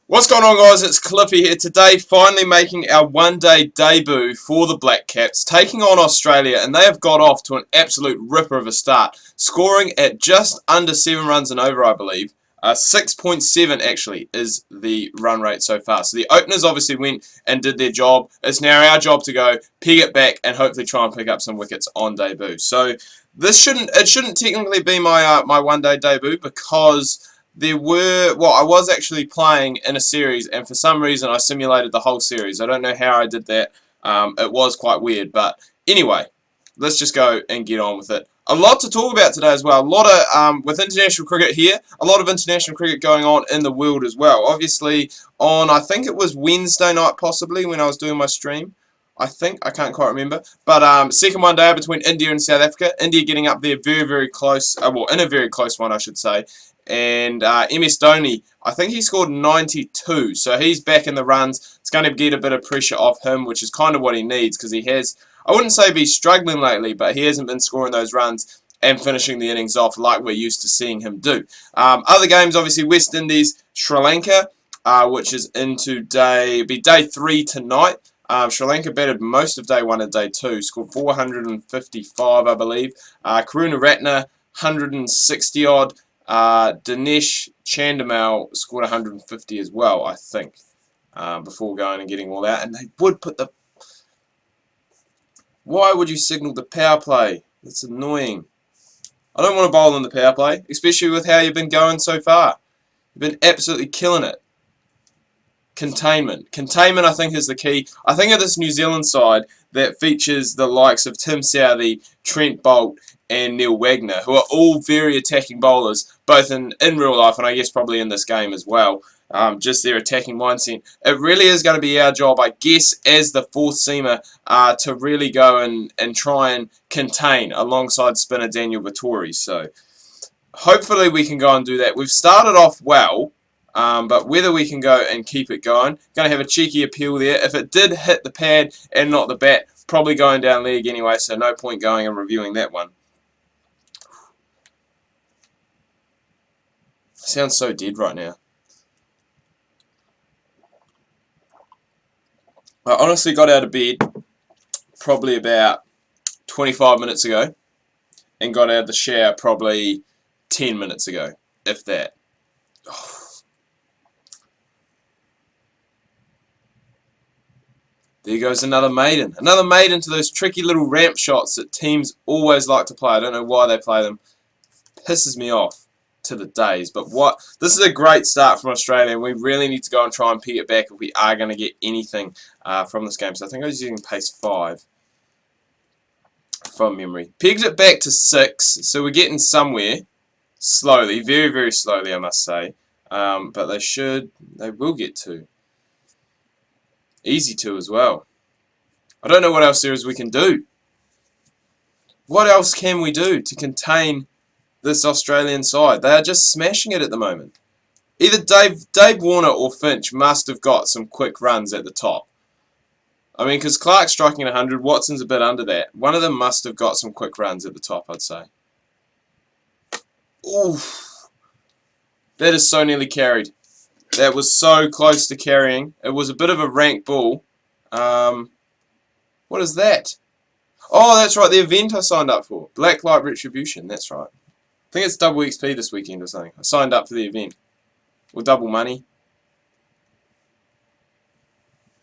What's going on, guys? It's Cliffy here today, finally making our one-day debut for the Black Caps, taking on Australia, and they have got off to an absolute ripper of a start, scoring at just under 7 runs and over, I believe. 6.7 actually is the run rate so far. So the openers obviously went and did their job. It's now our job to go peg it back and hopefully try and pick up some wickets on debut. So it shouldn't technically be my one-day debut because I was actually playing in a series, and for some reason I simulated the whole series. I don't know how I did that. It was quite weird, but anyway, let's just go and get on with it. A lot to talk about today as well. A lot of, with international cricket here, a lot of international cricket going on in the world as well. Obviously, on, I think it was Wednesday night possibly, when I was doing my stream. I can't quite remember. But second one day between India and South Africa. India getting up there very, very close, well, in a very close one, I should say. And MS Dhoni, I think he scored 92, so he's back in the runs. It's going to get a bit of pressure off him, which is kind of what he needs, because he has, I wouldn't say he's struggling lately, but he hasn't been scoring those runs and finishing the innings off like we're used to seeing him do. Other games, obviously, West Indies, Sri Lanka, which is into day 3 tonight. Sri Lanka batted most of day 1 and day 2, scored 455, I believe. Karunaratne, 160 odd. Dinesh Chandimal scored 150 as well, I think, before going and getting all out. And they would put the... Why would you signal the power play? That's annoying. I don't want to bowl in the power play, especially with how you've been going so far. You've been absolutely killing it. Containment. Containment, I think, is the key. I think of this New Zealand side that features the likes of Tim Southee, Trent Boult, and Neil Wagner, who are all very attacking bowlers, both in real life and I guess probably in this game as well. Just their attacking mindset. It really is going to be our job, I guess, as the fourth seamer, to really go and try and contain alongside spinner Daniel Vettori. So hopefully we can go and do that. We've started off well, but whether we can go and keep it going, going to have a cheeky appeal there. If it did hit the pad and not the bat, probably going down leg anyway, so no point going and reviewing that one. Sounds so dead right now. I honestly got out of bed probably about 25 minutes ago and got out of the shower probably 10 minutes ago, if that. Oh. There goes another maiden. Another maiden to those tricky little ramp shots that teams always like to play. I don't know why they play them. Pisses me off to the days. But this is a great start from Australia, and we really need to go and try and peg it back if we are going to get anything from this game. So I think I was using pace 5 from memory. Pegged it back to 6, so we're getting somewhere slowly, very, very slowly, I must say. But they will get to. Easy to as well. I don't know what else there is we can do. What else can we do to contain this Australian side? They are just smashing it at the moment. Either Dave Warner or Finch must have got some quick runs at the top. I mean, because Clark's striking at 100, Watson's a bit under that. One of them must have got some quick runs at the top, I'd say. Oof. That is so nearly carried. That was so close to carrying. It was a bit of a rank ball. What is that? Oh, that's right, the event I signed up for. Blacklight Retribution, that's right. I think it's double XP this weekend or something. I signed up for the event. Or double money.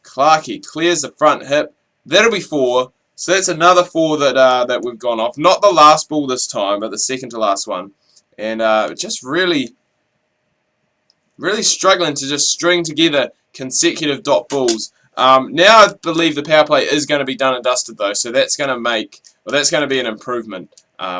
Clarkey clears the front hip. That'll be 4. So that's another 4 that we've gone off. Not the last ball this time, but the second to last one. And just really struggling to just string together consecutive dot balls. Now I believe the power play is going to be done and dusted though, so that's going to be an improvement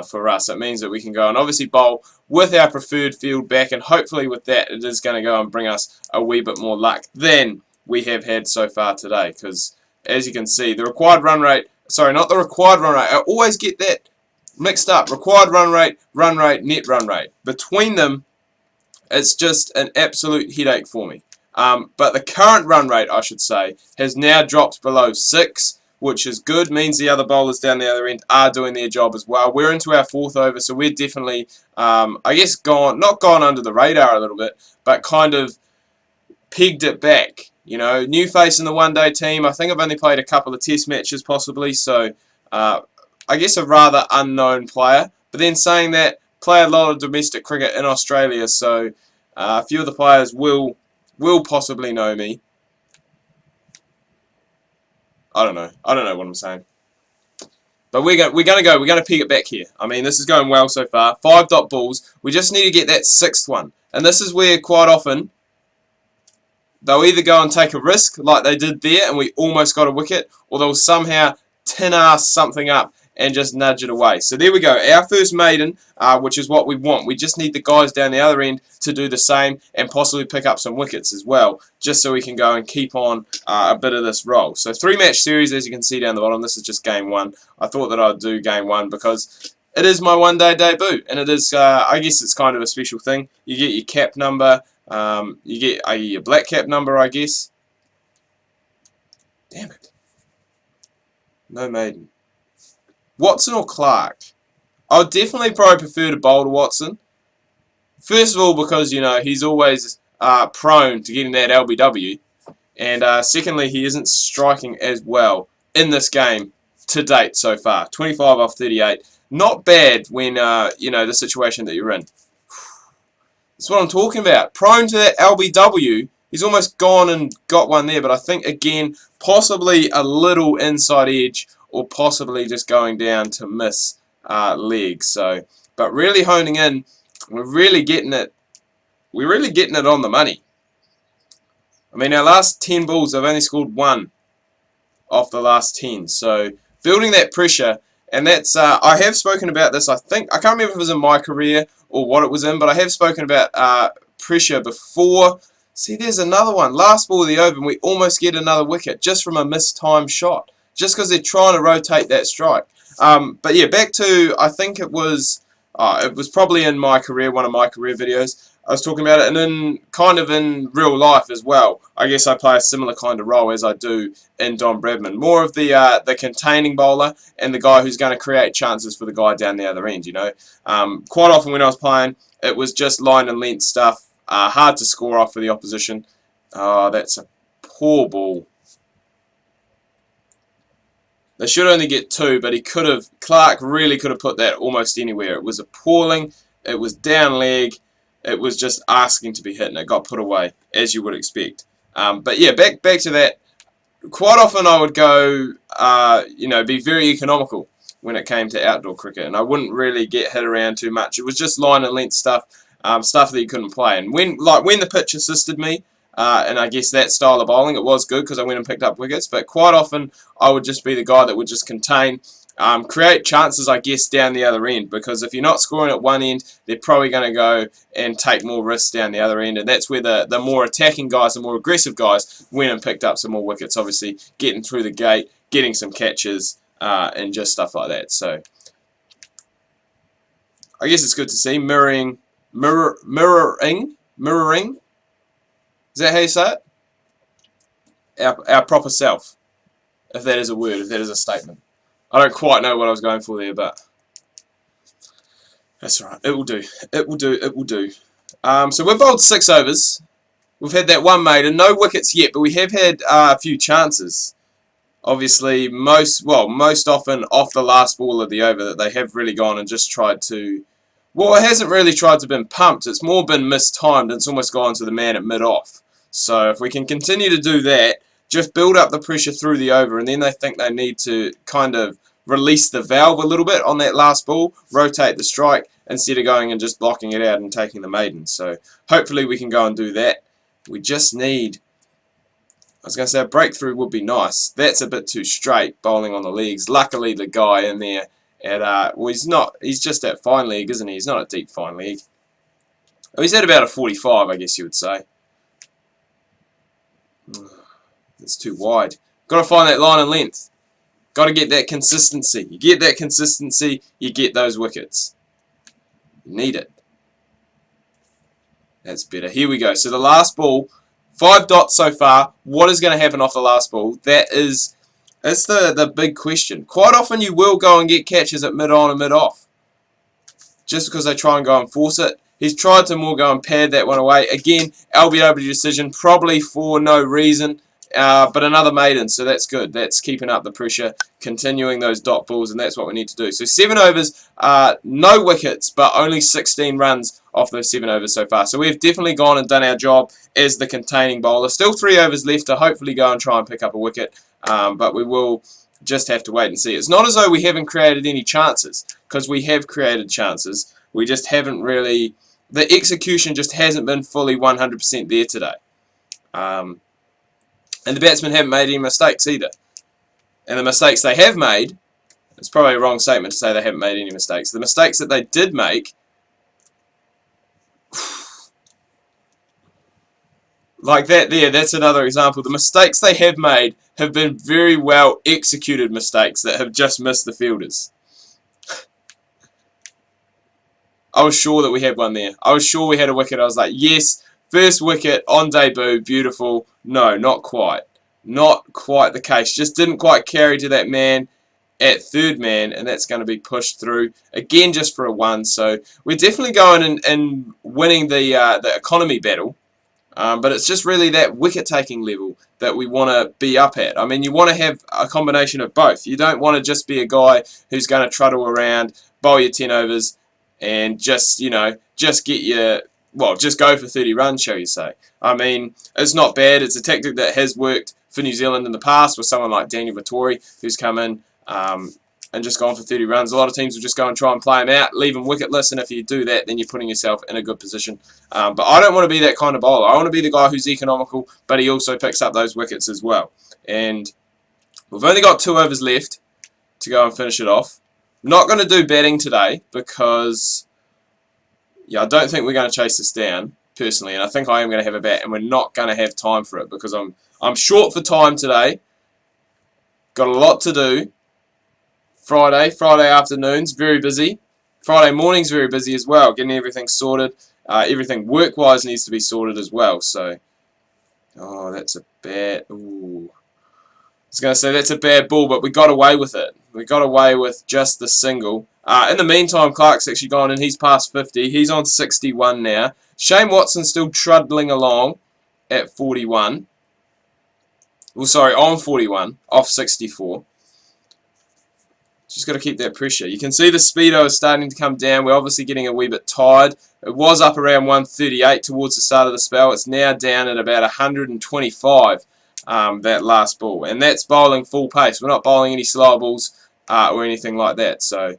for us. It means that we can go and obviously bowl with our preferred field back, and hopefully with that it is going to go and bring us a wee bit more luck than we have had so far today. Because as you can see, the required run rate, sorry, not the required run rate, I always get that mixed up. Required run rate, net run rate. Between them, it's just an absolute headache for me. But the current run rate, I should say, has now dropped below 6, which is good. Means the other bowlers down the other end are doing their job as well. We're into our 4th over, so we're definitely, I guess, not gone under the radar a little bit, but kind of pegged it back. You know, new face in the one-day team. I think I've only played a couple of test matches possibly, so I guess a rather unknown player. But then saying that, play a lot of domestic cricket in Australia, so a few of the players will possibly know me. I don't know what I'm saying. But we're gonna peg it back here. I mean, this is going well so far. 5 balls. We just need to get that 6th one, and this is where quite often they'll either go and take a risk like they did there, and we almost got a wicket, or they'll somehow tin-ass something up and just nudge it away. So there we go, our first maiden, which is what we want. We just need the guys down the other end to do the same and possibly pick up some wickets as well, just so we can go and keep on a bit of this roll. So 3-match series, as you can see down the bottom. This is just game 1. I thought that I'd do game 1 because it is my one-day debut, and it is, I guess it's kind of a special thing. You get your cap number, you get your black cap number, I guess. Damn it. No maiden. Watson or Clark? I would definitely probably prefer to bowl to Watson. First of all, because, you know, he's always prone to getting that LBW. And secondly, he isn't striking as well in this game to date so far. 25 off 38. Not bad when, you know, the situation that you're in. That's what I'm talking about. Prone to that LBW. He's almost gone and got one there. But I think, again, possibly a little inside edge, or possibly just going down to miss leg. So, but really honing in, we're really getting it. We're really getting it on the money. I mean, our last 10 balls, I've only scored 1 off the last 10. So, building that pressure, and that's I have spoken about this. I think I can't remember if it was in my career or what it was in, but I have spoken about pressure before. See, there's another one. Last ball of the over, and we almost get another wicket just from a mistimed shot. Just because they're trying to rotate that strike. But yeah, back to, I think it was probably in my career, one of my career videos. I was talking about it, and then kind of in real life as well. I guess I play a similar kind of role as I do in Don Bradman. More of the containing bowler and the guy who's going to create chances for the guy down the other end, you know. Quite often when I was playing, it was just line and length stuff. Hard to score off for the opposition. Oh, that's a poor ball. They should only get 2, but Clark really could have put that almost anywhere. It was appalling. It was down leg. It was just asking to be hit, and it got put away, as you would expect. But yeah, back to that. Quite often I would go, you know, be very economical when it came to outdoor cricket, and I wouldn't really get hit around too much. It was just line and length stuff, stuff that you couldn't play. And when the pitch assisted me, and I guess that style of bowling, it was good because I went and picked up wickets. But quite often, I would just be the guy that would just contain, create chances, I guess, down the other end. Because if you're not scoring at one end, they're probably going to go and take more risks down the other end. And that's where the more attacking guys, the more aggressive guys, went and picked up some more wickets. Obviously, getting through the gate, getting some catches, and just stuff like that. So, I guess it's good to see. Mirroring. Is that how you say it? Our proper self. If that is a word, if that is a statement. I don't quite know what I was going for there, but that's alright. It will do. It will do. It will do. So we've bowled 6 overs. We've had that 1 maiden. No wickets yet, but we have had a few chances. Obviously, most often off the last ball of the over that they have really gone and just tried to... Well, it hasn't really tried to been pumped. It's more been mistimed. It's almost gone to the man at mid-off. So if we can continue to do that, just build up the pressure through the over, and then they think they need to kind of release the valve a little bit on that last ball, rotate the strike, instead of going and just blocking it out and taking the maiden. So hopefully we can go and do that. We just need... I was going to say a breakthrough would be nice. That's a bit too straight, bowling on the legs. Luckily the guy in there... well, he's just at fine leg, isn't he? He's not at deep fine leg. Oh, he's at about a 45, I guess you would say. It's too wide. Got to find that line and length. Got to get that consistency. You get that consistency, you get those wickets. You need it. That's better. Here we go. So the last ball, 5 dots so far. What is going to happen off the last ball? That's the big question. Quite often you will go and get catches at mid-on and mid-off. Just because they try and go and force it. He's tried to more go and pad that one away. Again, LBW decision, probably for no reason. But another maiden, so that's good. That's keeping up the pressure, continuing those dot balls, and that's what we need to do. So 7 overs, no wickets, but only 16 runs off those 7 overs so far. So we've definitely gone and done our job as the containing bowler. Still 3 overs left to hopefully go and try and pick up a wicket, but we will just have to wait and see. It's not as though we haven't created any chances, because we have created chances. We just haven't really... The execution just hasn't been fully 100% there today. And the batsmen haven't made any mistakes either. And the mistakes they have made, it's probably a wrong statement to say they haven't made any mistakes. The mistakes that they did make, like that there, that's another example. The mistakes they have made have been very well executed mistakes that have just missed the fielders. I was sure that we had one there. I was sure we had a wicket. I was like, yes, first wicket on debut, beautiful. No, not quite. Not quite the case. Just didn't quite carry to that man at third man, and that's going to be pushed through. Again, just for a 1. So we're definitely going and winning the economy battle. But it's just really that wicket-taking level that we want to be up at. I mean, you want to have a combination of both. You don't want to just be a guy who's going to trundle around, bowl your 10 overs, and just, you know, just get your, well, just go for 30 runs, shall you say. I mean, it's not bad. It's a tactic that has worked for New Zealand in the past with someone like Daniel Vettori, who's come in and just gone for 30 runs. A lot of teams will just go and try and play him out, leave him wicketless, and if you do that, then you're putting yourself in a good position. But I don't want to be that kind of bowler. I want to be the guy who's economical, but he also picks up those wickets as well. And we've only got 2 overs left to go and finish it off. Not going to do batting today because, yeah, I don't think we're going to chase this down, personally, and I think I am going to have a bat, and we're not going to have time for it because I'm short for time today. Got a lot to do. Friday afternoons, very busy. Friday mornings, very busy as well, getting everything sorted. Everything work-wise needs to be sorted as well, so... Oh, that's a bad... Ooh. I was going to say that's a bad ball, but we got away with it. We got away with just the single. In the meantime, Clark's actually gone and he's past 50. He's on 61 now. Shane Watson's still trundling along at 41. Well, sorry, on 41, off 64. Just got to keep that pressure. You can see the speedo is starting to come down. We're obviously getting a wee bit tired. It was up around 138 towards the start of the spell. It's now down at about 125. That last ball, and that's bowling full pace. We're not bowling any slower balls or anything like that. So,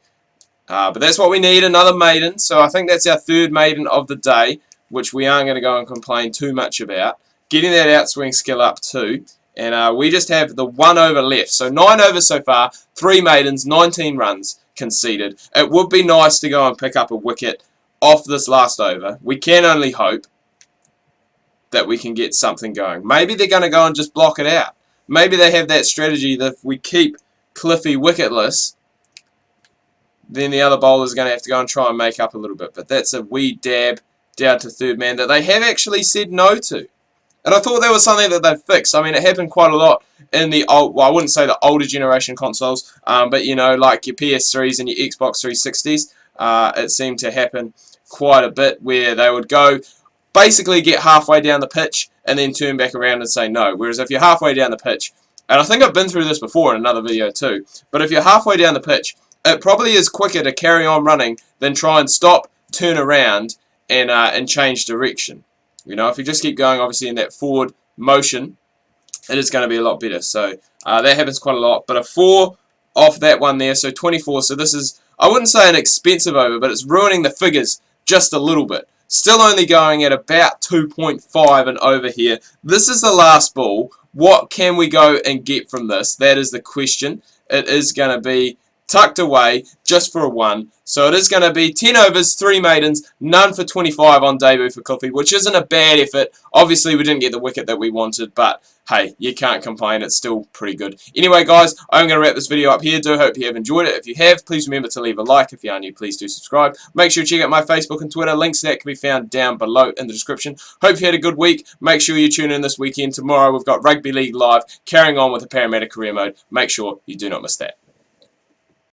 but that's what we need, another maiden. So I think that's our 3rd maiden of the day, which we aren't going to go and complain too much about. Getting that outswing skill up too, and we just have the 1 over left. So 9 overs so far, 3 maidens, 19 runs conceded. It would be nice to go and pick up a wicket off this last over. We can only hope that we can get something going. Maybe they're going to go and just block it out. Maybe they have that strategy that if we keep Cliffy wicketless, then the other bowlers are going to have to go and try and make up a little bit. But that's a wee dab down to third man that they have actually said no to. And I thought that was something that they'd fixed. I mean, it happened quite a lot in the old, well, I wouldn't say the older generation consoles, but, you know, like your PS3s and your Xbox 360s, it seemed to happen quite a bit where they would go... basically get halfway down the pitch and then turn back around and say no. Whereas if you're halfway down the pitch, and I think I've been through this before in another video too, but if you're halfway down the pitch, it probably is quicker to carry on running than try and stop, turn around, and change direction. You know, if you just keep going obviously in that forward motion, it is going to be a lot better. So that happens quite a lot. But a 4 off that one there, so 24. So this is, I wouldn't say an expensive over, but it's ruining the figures just a little bit. Still only going at about 2.5 and over here. This is the last ball. What can we go and get from this? That is the question. It is going to be tucked away just for a 1. So it is going to be 10 overs, 3 maidens, none for 25 on debut for Cliffy, which isn't a bad effort. Obviously, we didn't get the wicket that we wanted, but hey, you can't complain. It's still pretty good. Anyway, guys, I'm going to wrap this video up here. Do hope you have enjoyed it. If you have, please remember to leave a like. If you are new, please do subscribe. Make sure you check out my Facebook and Twitter. Links to that can be found down below in the description. Hope you had a good week. Make sure you tune in this weekend. Tomorrow, we've got Rugby League Live, carrying on with the Parramatta Career Mode. Make sure you do not miss that.